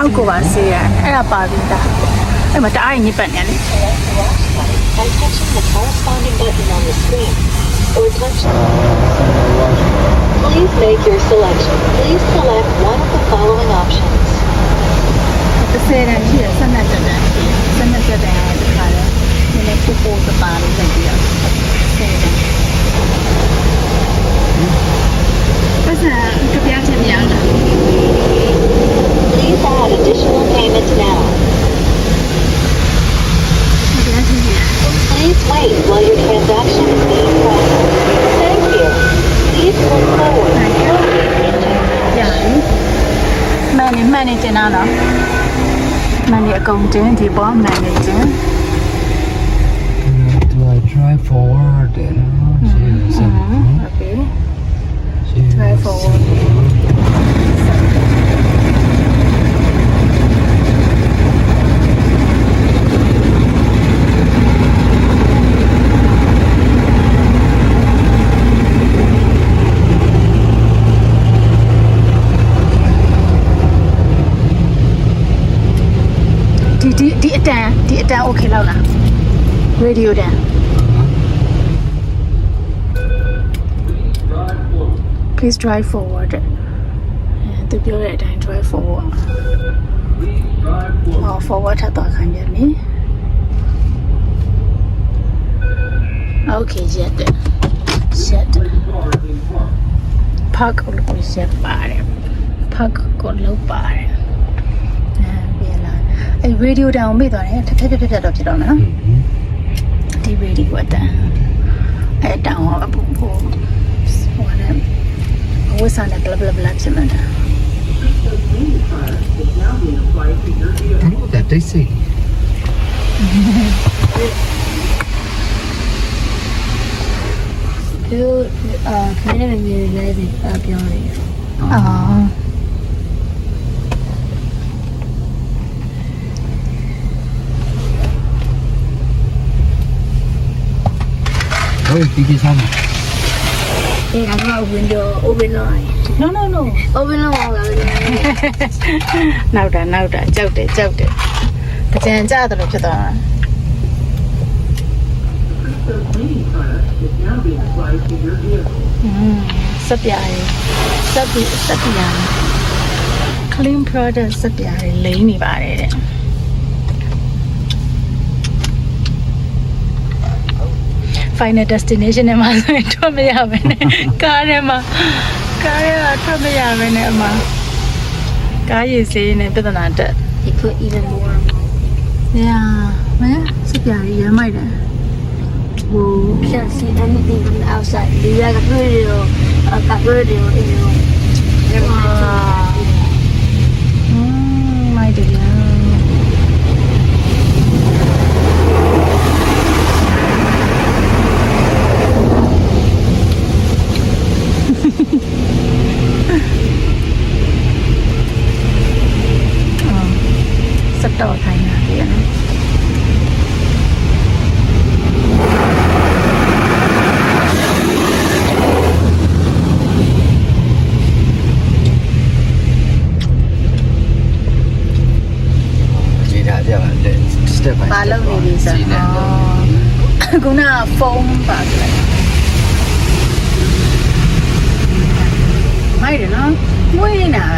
နောက်ကိုပါဆေးရအဲ့ဒါပါပြီးသားအဲ့မှာတအားညစ်ပတ်နေတယ် by touching the corresponding button on the screen or touch. Please make your selection. Please select one of the following options. တစ်ဆယ်တန်းရှိရဆက်နဲ့တက်တယ်ဆက်နဲ့တက်တယ်ဒီခါလဲနည်းနည်းပို့ပို့စပါလို့လုပ်ပြီးတော့ဆယ်တန်းပတ်စံကြပြချင်များလား Please add additional payments now. Please wait while your transaction is being processed. Thank you. Please move forward. Yeah. Manage na no. Manage account thì bỏ manage. Do I drive forward then? Okay. Drive forward. Di adan okay လောက်လား radio တန် Please drive forward သူပြောတဲ့အတိုင်း drive forward ဟော forward ထပ်သွားခိုင်းပြန်ပြီ Okay ရက်တယ် park ကိုလုပ်ရက်ပါတယ် park ကိုလုပ်ပါတယ်အဲ့ radio တောင်မေ့သွားတယ်ဖြတ်တော့ဖြစ်တော့မယ်နော်ဒီ radio အတန်အဲ့တောင်အပူဟိုနဲ့ဝဆန်နဲ့ blah blah blah ဖြစ်မှာ I know what that they say. You kind of reallyပြောနေ Oh, did you tell me? Yeah, I'm not window open line. No Open line. နောက်တာကြောက်တယ်ကြံကြတယ်လို့ဖြစ်သွားတာစက်ပြားရစက်ပြား clean product စက်ပြားလိမ့်နေပါတယ်တဲ့final destination နဲ့မှာဆိုရင်ထွက်မရပဲနဲ့ကားထဲမှာထွက်မရပဲနဲ့အမကားရည်စေးနဲ့ပြဿနာတက် They put even more. Yeah မစပြားရမ်းမိုက်တယ် You can't see anything from the outside. You like a video, my dear. Sắp đỏ thành là vậy này. Ba lâu này đi sao? Cũng là phông và cái mấy đứa nó mới nào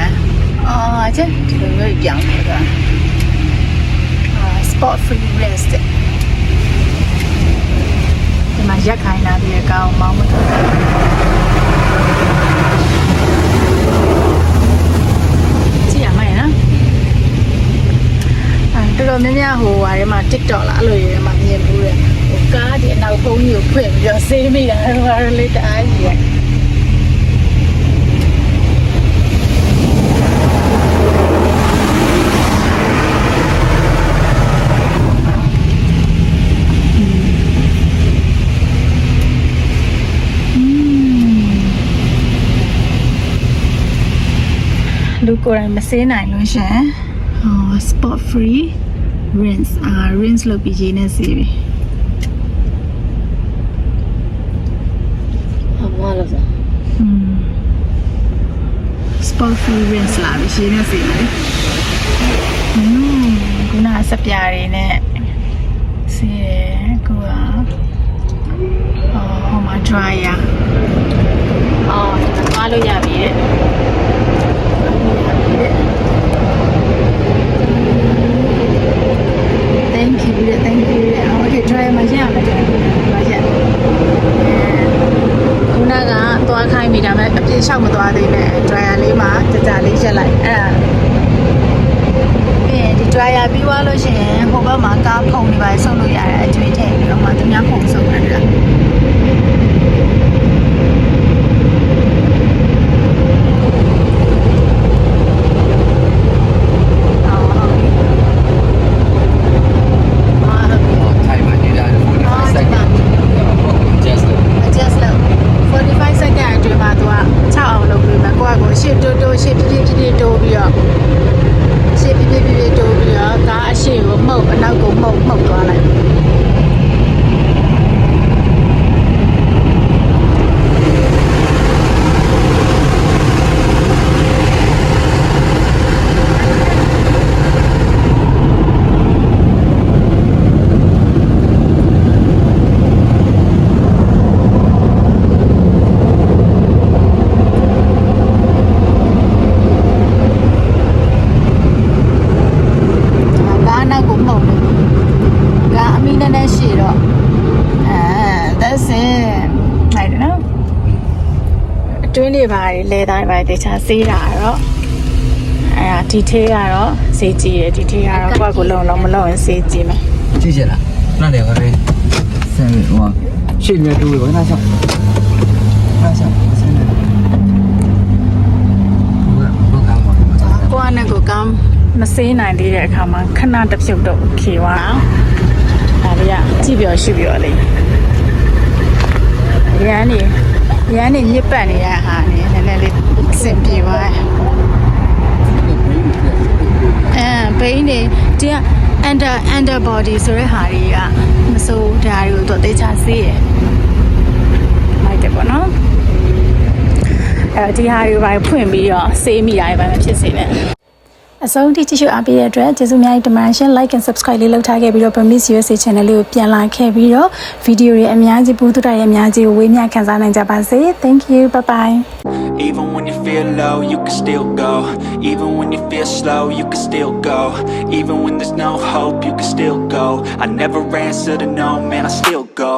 à? Chứ thì đừng có giận rồi. Sport free rest. Nhưng mà giá khai nào thì cao mong mới thôi. Chị à mày đó. တော်တော်များများဟိုဟာထဲမှာ TikTok လားအဲ့လိုတွေမှာမြင်ဘူးလေဟိုကားဒီအနောက်ဖုံးကြီးကိုဖွင့်ပြီးတော့ဆေးမိတာဟိုဟာလေးတအားကြီးရလူကိုယ်တိုင်မဆေးနိုင်လို့ရှင်ဟော spot free rinse rinse လုပ်ပြီးရေးနေစီပြီ all of them. spot free rinse လာပြီးရေးနေစီပြီ စပြားတွေနဲ့စီးတယ်အခုကဟိုမှာ dryer သွားလို့ရပြီတဲ့thank you တဲ့ okay dryer မှာရမယ်တဲ့မှာရခုနကသွားခိုင်းမိတာမဲ့အပြည့်လျှောက်မသွားသေးနဲ့ dryer လေးမှာကြာလေးရက်လိုက်အဲ့ဒါပြီးရင်ဒီ dryer ပြီးသွားလို့ရှိရင်ဟိုဘက်မှာကားဖုံနေပါဆုံးလို့ရတယ်အကျွေးထည့်ပြီးတော့မှသူများဖုံဆုံးရတယ်တွင်းတွေပါတယ်လဲတိုင်းပါတယ်တခြားစေးတာတော့အဲ့ဒါဒီသေးကတော့စေးကြည့်ရဒီသေးကတော့ကိုယ့်ကိုလုံးမလုံးရင်စေးကြည့်မယ်ကြည့်ချင်လား那两个人三位哇去里面住我跟他上不敢往ကိုကနဲ့ကိုကမစေးနိုင်သေးတဲ့အခါမှာခဏတစ်ဖြုတ်တော့ခေသွားဒါလေးကကြည့်ပြောရှုပြောလေးရန်နေညစ်ပတ်နေတဲ့ဟာနေနည်းနည်းလေးစင်ပြေသွားတယ်ဘိန်းနေဒီက under body ဆိုတဲ့ဟာတွေကမစိုးဒါတွေကိုတော့တေချာစေးရလိုက်တယ်ပေါ့နော်ဒီဟာတွေပဲဖွင့်ပြီးတော့စေးမိတာပဲမဖြစ်စေနဲ့အဆုံးထိကြည့်ရှုအားပေးတဲ့အတွက်ကျေးဇူးများတင်ပါတယ်ရှင် like and subscribe လေးလုပ်ထားခဲ့ပြီးတော့ Burmese USA channel လေးကိုပြန်လာခဲ့ပြီးတော့ဗီဒီယိုတွေအများကြီးဘူးတူတာရဲ့အများကြီးကိုဝေးမျှခန်းစားနိုင်ကြပါစေ Thank you bye bye Even when you feel low you can still go Even when you feel slow you can still go Even when there's no hope you can still go I never answer to no man I still go